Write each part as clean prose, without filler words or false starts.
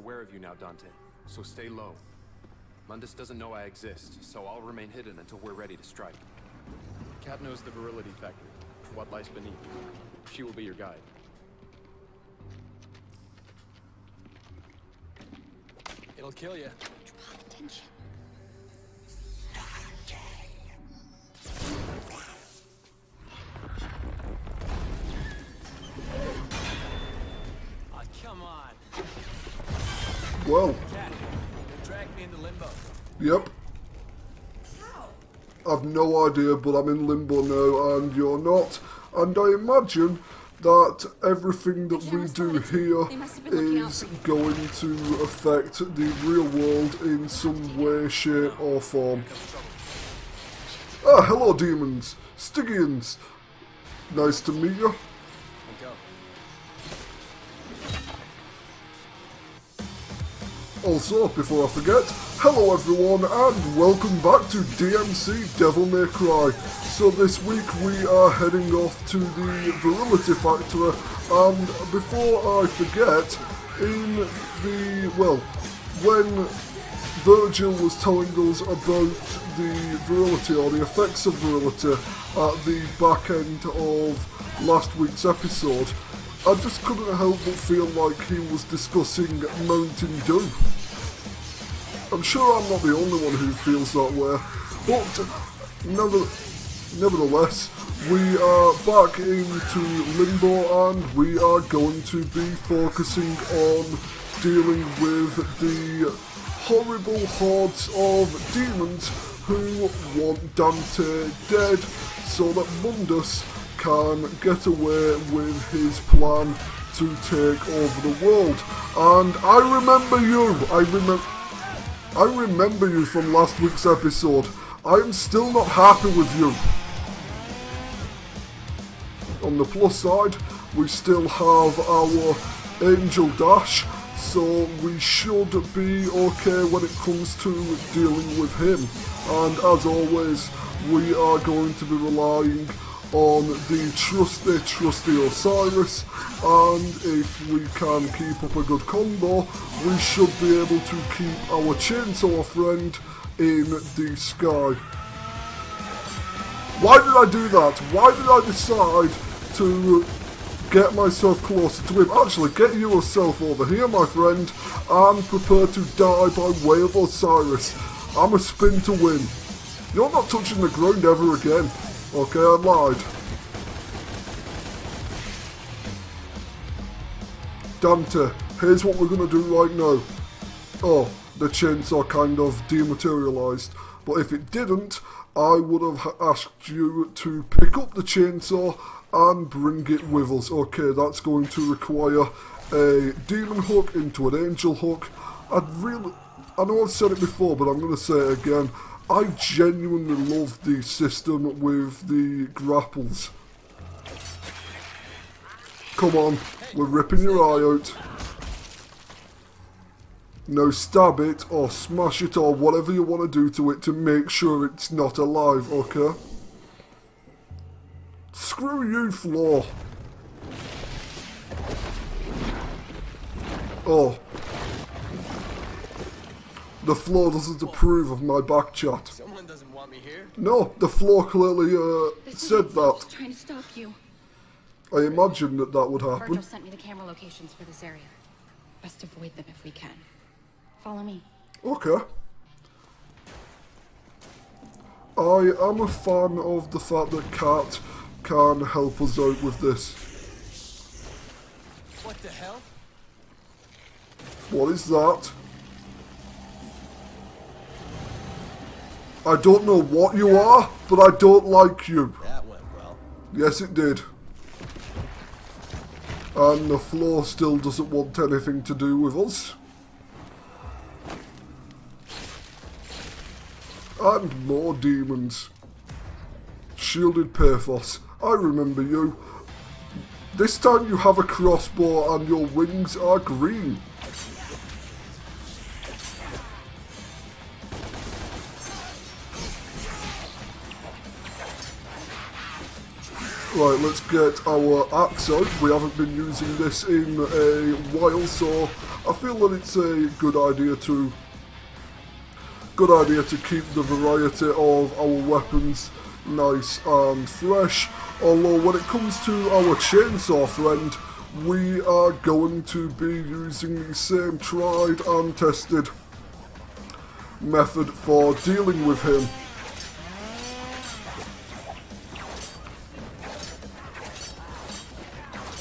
aware of you now, Dante, so stay low. Mundus doesn't know I exist, so I'll remain hidden until we're ready to strike. Cat knows the virility factory, what lies beneath. She will be your guide. It'll kill you. Draw attention. Oh, come on. Well. Cat, they dragged me into limbo. Yep. I've no idea, but I'm in limbo now and you're not. And I imagine that everything that we do here is going to affect the real world in some way, shape or form. Ah, hello demons, Stygians. Nice to meet you. Also, before I forget, hello everyone and welcome back to DmC Devil May Cry. So this week we are heading off to the Virility Factory, and before I forget, when Virgil was telling us about the virility or the effects of virility at the back end of last week's episode, I just couldn't help but feel like he was discussing Mountain Dew. I'm sure I'm not the only one who feels that way, but nevertheless, we are back into Limbo and we are going to be focusing on dealing with the horrible hordes of demons who want Dante dead so that Mundus can get away with his plan to take over the world. And I remember you. I remember you from last week's episode. I am still not happy with you. On the plus side, we still have our Angel Dash, so we should be okay when it comes to dealing with him. And as always, we are going to be relying on the trusty Osiris, and if we can keep up a good combo, we should be able to keep our chainsaw friend in the sky. Why did I do that? Why did I decide to get myself closer to him? Actually, get yourself over here, my friend, and prepare to die by way of Osiris. I'm a spin to win. You're not touching the ground ever again. Okay, I lied. Dante, here's what we're going to do right now. Oh, the chainsaw kind of dematerialised. But if it didn't, I would have asked you to pick up the chainsaw and bring it with us. Okay, that's going to require a demon hook into an angel hook. I know I've said it before, but I'm going to say it again. I genuinely love the system with the grapples. Come on, we're ripping your eye out. Now stab it or smash it or whatever you want to do to it to make sure it's not alive, okay? Screw you, Floor. Oh. The floor doesn't approve of my back chat. Someone doesn't want me here. No, the floor clearly said that. Trying to stop you. I imagined that would happen. Virgil sent me the camera locations for this area. Best avoid them if we can. Follow me. Okay. I am a fan of the fact that Cat can help us out with this. What the hell? What is that? I don't know what you are, but I don't like you. That went well. Yes, it did. And the floor still doesn't want anything to do with us. And more demons. Shielded Paphos. I remember you. This time you have a crossbow and your wings are green. Right, let's get our axe out. We haven't been using this in a while, so I feel that it's a good idea to keep the variety of our weapons nice and fresh. Although when it comes to our chainsaw friend, we are going to be using the same tried and tested method for dealing with him.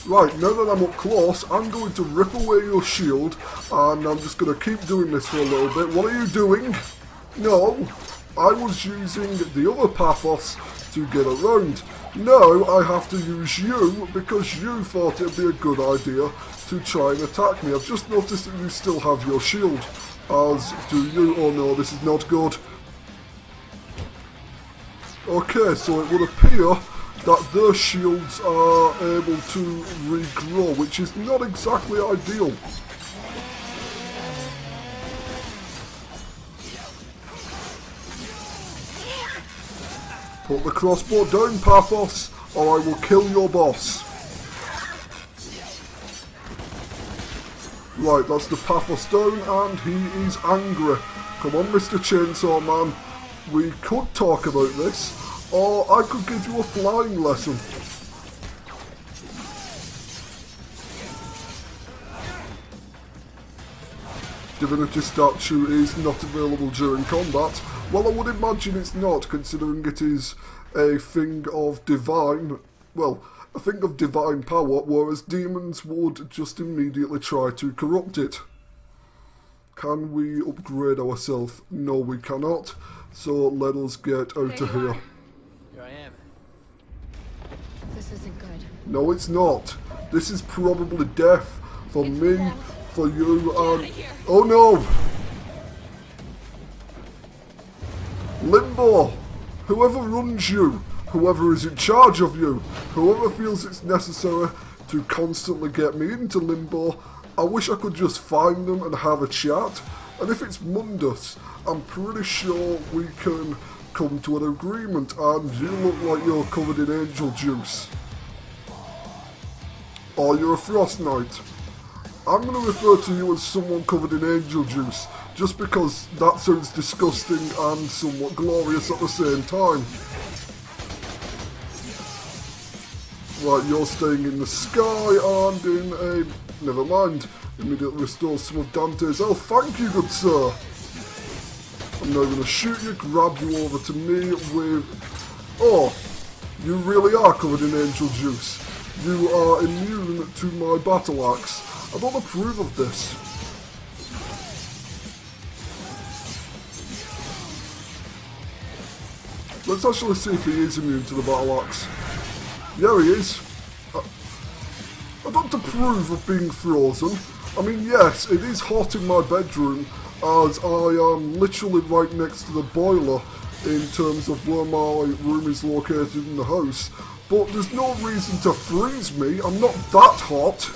Right, now that I'm up close, I'm going to rip away your shield, and I'm just going to keep doing this for a little bit. What are you doing? No, I was using the other Paphos to get around. Now I have to use you because you thought it'd be a good idea to try and attack me. I've just noticed that you still have your shield, as do you. Oh no, this is not good. Okay, so it would appear that their shields are able to regrow, which is not exactly ideal. Put the crossbow down, Paphos, or I will kill your boss. Right, that's the Paphos down, and he is angry. Come on, Mr. Chainsaw Man. We could talk about this, or I could give you a flying lesson. Divinity statue is not available during combat. Well, I would imagine it's not, considering it is a thing of divine, well, a thing of divine power, whereas demons would just immediately try to corrupt it. Can we upgrade ourselves? No, we cannot. So let us get out of here. Here I am. This isn't good. No, it's not. This is probably death for me, for you, and... Oh no! Limbo! Whoever runs you, whoever is in charge of you, whoever feels it's necessary to constantly get me into Limbo, I wish I could just find them and have a chat. And if it's Mundus, I'm pretty sure we can come to an agreement, and you look like you're covered in angel juice. Or you're a Frost Knight. I'm going to refer to you as someone covered in angel juice, just because that sounds disgusting and somewhat glorious at the same time. Right, you're staying in the sky and in a... never mind. Immediately restores some of Dante's health. Thank you, good sir. I'm now going to shoot you, grab you over to me with... Oh, you really are covered in angel juice. You are immune to my battle axe. I don't approve of this. Let's actually see if he is immune to the battle axe. Yeah, he is. I don't approve of being frozen. I mean, yes, it is hot in my bedroom, as I am literally right next to the boiler in terms of where my room is located in the house. But there's no reason to freeze me. I'm not that hot.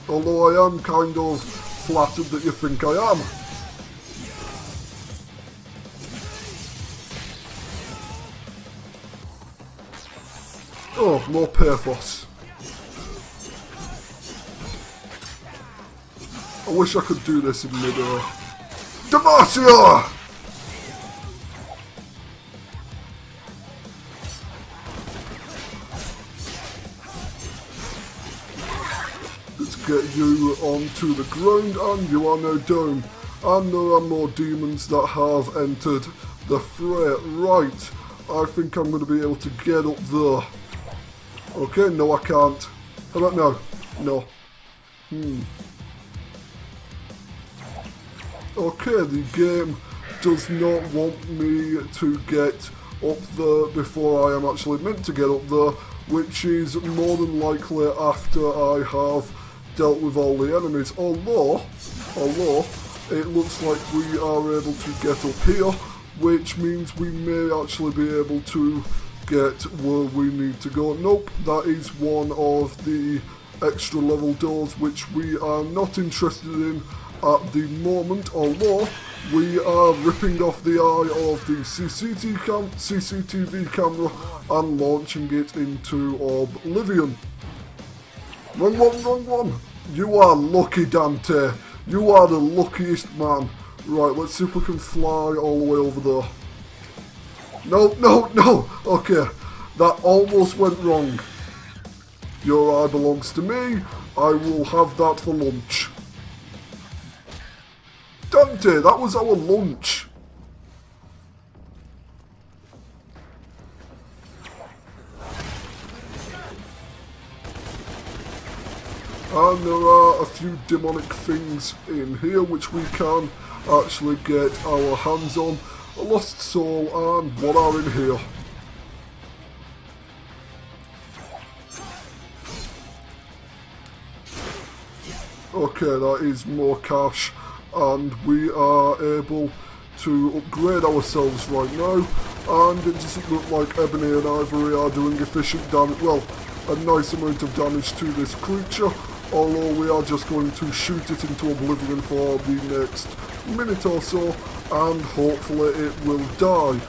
Although I am kind of flattered that you think I am. Oh, more pathos. I wish I could do this in mid-air. Demacia! Let's get you onto the ground, and you are now down. And there are more demons that have entered the fray. Right, I think I'm going to be able to get up there. Okay, no I can't. How about now? No. Okay, the game does not want me to get up there before I am actually meant to get up there, which is more than likely after I have dealt with all the enemies. Although it looks like we are able to get up here, which means we may actually be able to get where we need to go. Nope, that is one of the extra level doors which we are not interested in at the moment, although we are ripping off the eye of the CCTV camera and launching it into oblivion. Wrong one, wrong one! You are lucky, Dante. You are the luckiest man. Right, let's see if we can fly all the way over there. No, no, no! Okay, that almost went wrong. Your eye belongs to me. I will have that for lunch. Dante, that was our lunch. And there are a few demonic things in here which we can actually get our hands on. A lost soul and what are in here? Okay, that is more cash, and we are able to upgrade ourselves right now, and it doesn't look like Ebony and Ivory are doing efficient damage, well, a nice amount of damage to this creature, although we are just going to shoot it into oblivion for the next minute or so, and hopefully it will die.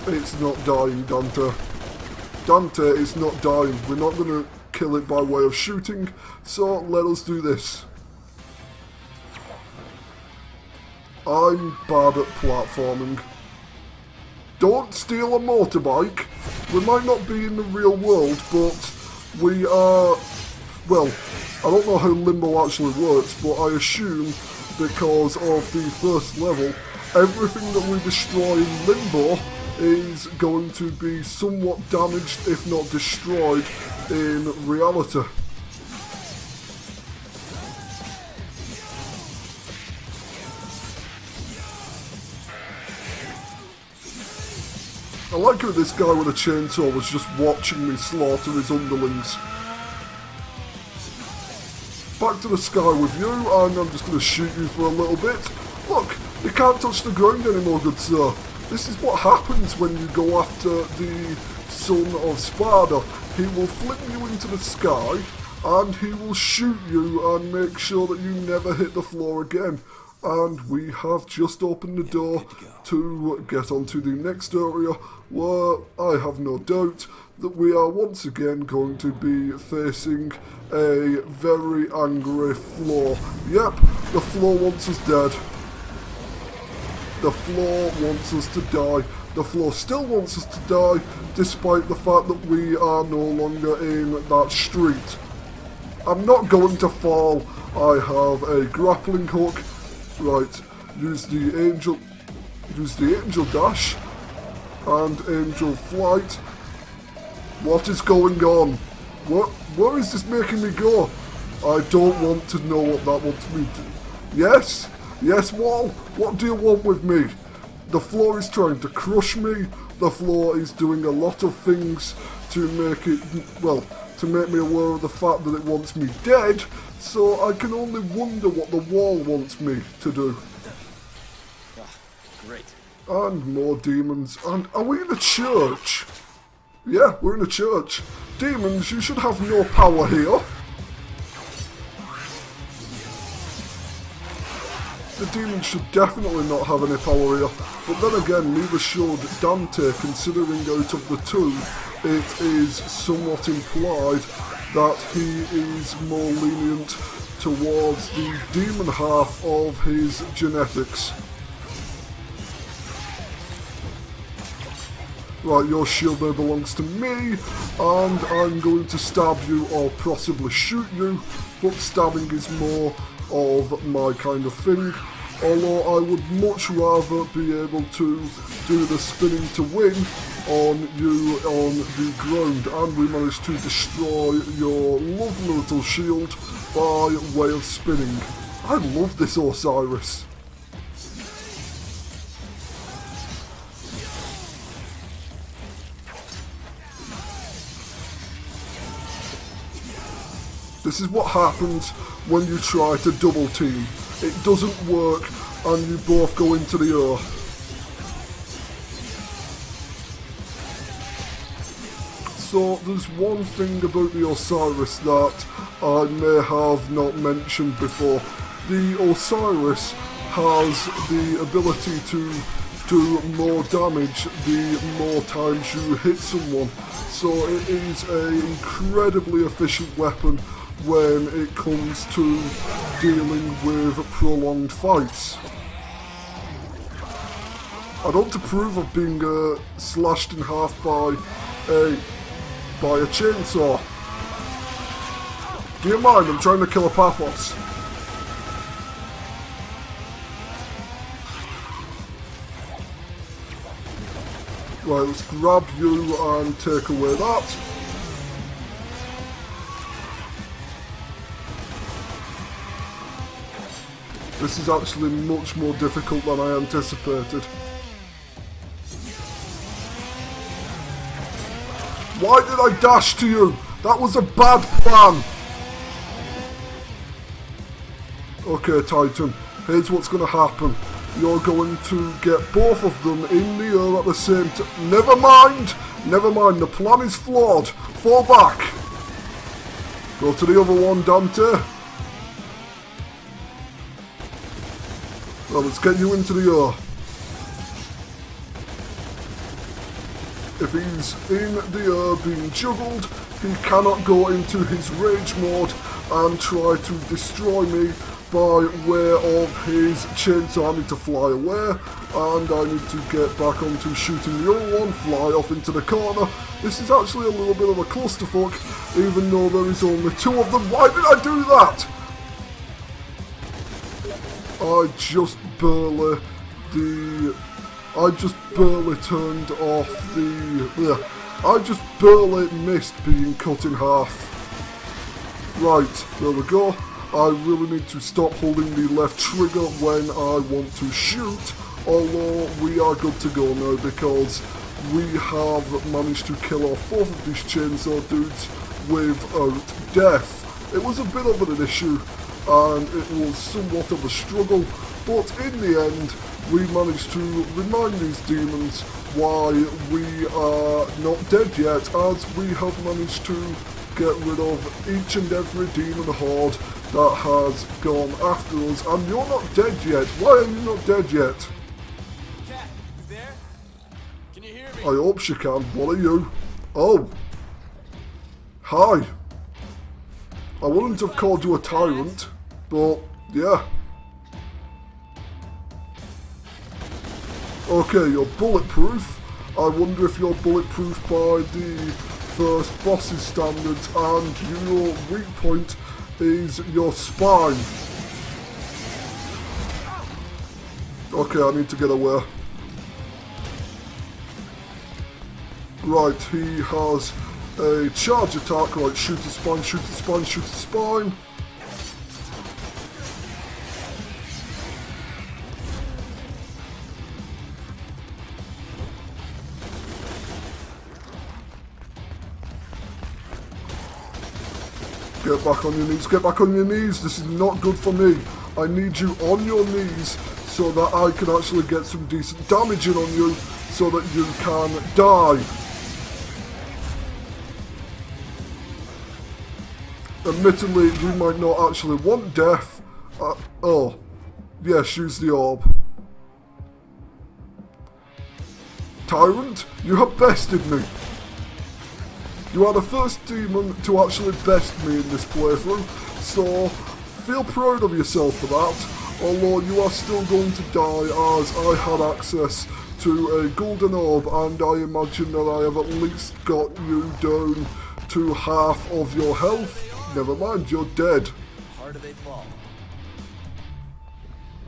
It's not dying, Dante. Dante is not dying. We're not going to kill it by way of shooting, so let us do this. I'm bad at platforming. Don't steal a motorbike. We might not be in the real world, but we are, well, I don't know how Limbo actually works, but I assume because of the first level, everything that we destroy in Limbo is going to be somewhat damaged, if not destroyed, in reality. I like how this guy with a chainsaw was just watching me slaughter his underlings. Back to the sky with you, and I'm just going to shoot you for a little bit. Look, you can't touch the ground anymore, good sir. This is what happens when you go after the son of Sparta. He will fling you into the sky, and he will shoot you and make sure that you never hit the floor again. And we have just opened the door to get onto the next area, where I have no doubt that we are once again going to be facing a very angry floor. Yep, the floor wants us dead. The floor wants us to die. The floor still wants us to die, despite the fact that we are no longer in that street. I'm not going to fall. I have a grappling hook. Right, use the angel dash and angel flight. What is going on? Where is this making me go? I don't want to know what that wants me to. Yes? Yes, wall? What do you want with me? The floor is trying to crush me. The floor is doing a lot of things to make it, well, to make me aware of the fact that it wants me dead. So I can only wonder what the wall wants me to do. Great. And more demons. And are we in a church? Yeah, we're in a church. Demons, you should have no power here. The demons should definitely not have any power here. But then again, neither should Dante, considering out of the two, it is somewhat implied that he is more lenient towards the demon half of his genetics. Right, your shield now belongs to me, and I'm going to stab you or possibly shoot you, but stabbing is more of my kind of thing, although I would much rather be able to do the spinning to win on you on the ground, and we managed to destroy your lovely little shield by way of spinning. I love this Osiris. This is what happens when you try to double team. It doesn't work and you both go into the earth. So there's one thing about the Osiris that I may have not mentioned before. The Osiris has the ability to do more damage the more times you hit someone. So it is an incredibly efficient weapon when it comes to dealing with prolonged fights. I don't approve of being slashed in half by a chainsaw. Do you mind? I'm trying to kill a Pathos. Right, let's grab you and take away that. This is actually much more difficult than I anticipated. Why did I dash to you? That was a bad plan. Okay, Titan, here's what's going to happen. You're going to get both of them in the air at the same time. Never mind, the plan is flawed. Fall back. Go to the other one, Dante. Well, let's get you into the air. If he's in the air being juggled, he cannot go into his rage mode and try to destroy me by way of his chainsaw. I need to fly away, and I need to get back onto shooting the other one, fly off into the corner. This is actually a little bit of a clusterfuck, even though there is only two of them. Why did I do that? I just barely turned off the... I just barely missed being cut in half. Right, there we go. I really need to stop holding the left trigger when I want to shoot, although we are good to go now because we have managed to kill off both of these chainsaw dudes without death. It was a bit of an issue and it was somewhat of a struggle, but in the end we managed to remind these demons why we are not dead yet, as we have managed to get rid of each and every demon horde that has gone after us. And you're not dead yet. Why are you not dead yet? Cat, you there? Can you hear me? I hope she can. What are you? Oh. Hi. I wouldn't have called you a tyrant, but yeah. Okay, you're bulletproof. I wonder if you're bulletproof by the first boss's standards, and your weak point is your spine. Okay, I need to get away. Right, he has a charge attack. Right, shoot his spine, shoot his spine, shoot his spine. Get back on your knees, get back on your knees. This is not good for me. I need you on your knees so that I can actually get some decent damage in on you so that you can die. Admittedly, you might not actually want death. Oh, yes, use the orb. Tyrant, you have bested me. You are the first demon to actually best me in this playthrough, so feel proud of yourself for that, although you are still going to die as I had access to a golden orb and I imagine that I have at least got you down to half of your health. Never mind, you're dead. Harder they fall.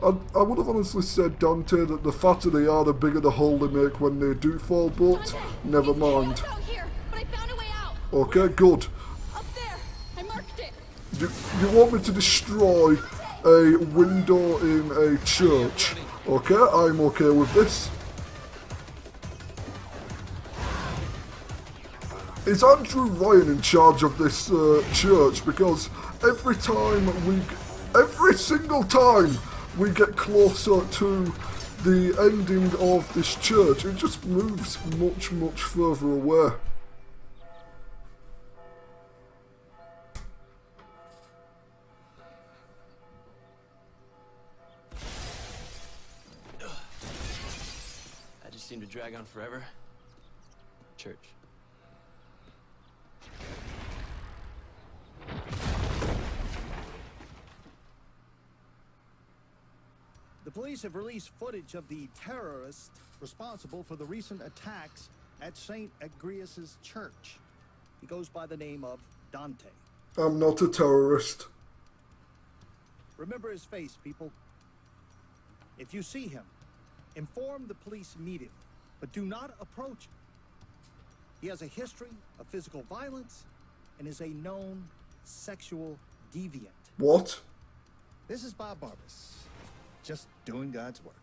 I would have honestly said, Dante, that the fatter they are, the bigger the hole they make when they do fall, but never mind. Okay, good. Up there, I marked it. You want me to destroy a window in a church? Okay, I'm okay with this. Is Andrew Ryan in charge of this church? Because every single time we get closer to the ending of this church, it just moves much, much further away. seem to drag on forever. Church. The police have released footage of the terrorist responsible for the recent attacks at St. Agrius' church. He goes by the name of Dante. I'm not a terrorist. Remember his face, people. If you see him, inform the police immediately, but do not approach him. He has a history of physical violence and is a known sexual deviant. What? This is Bob Barbas, just doing God's work.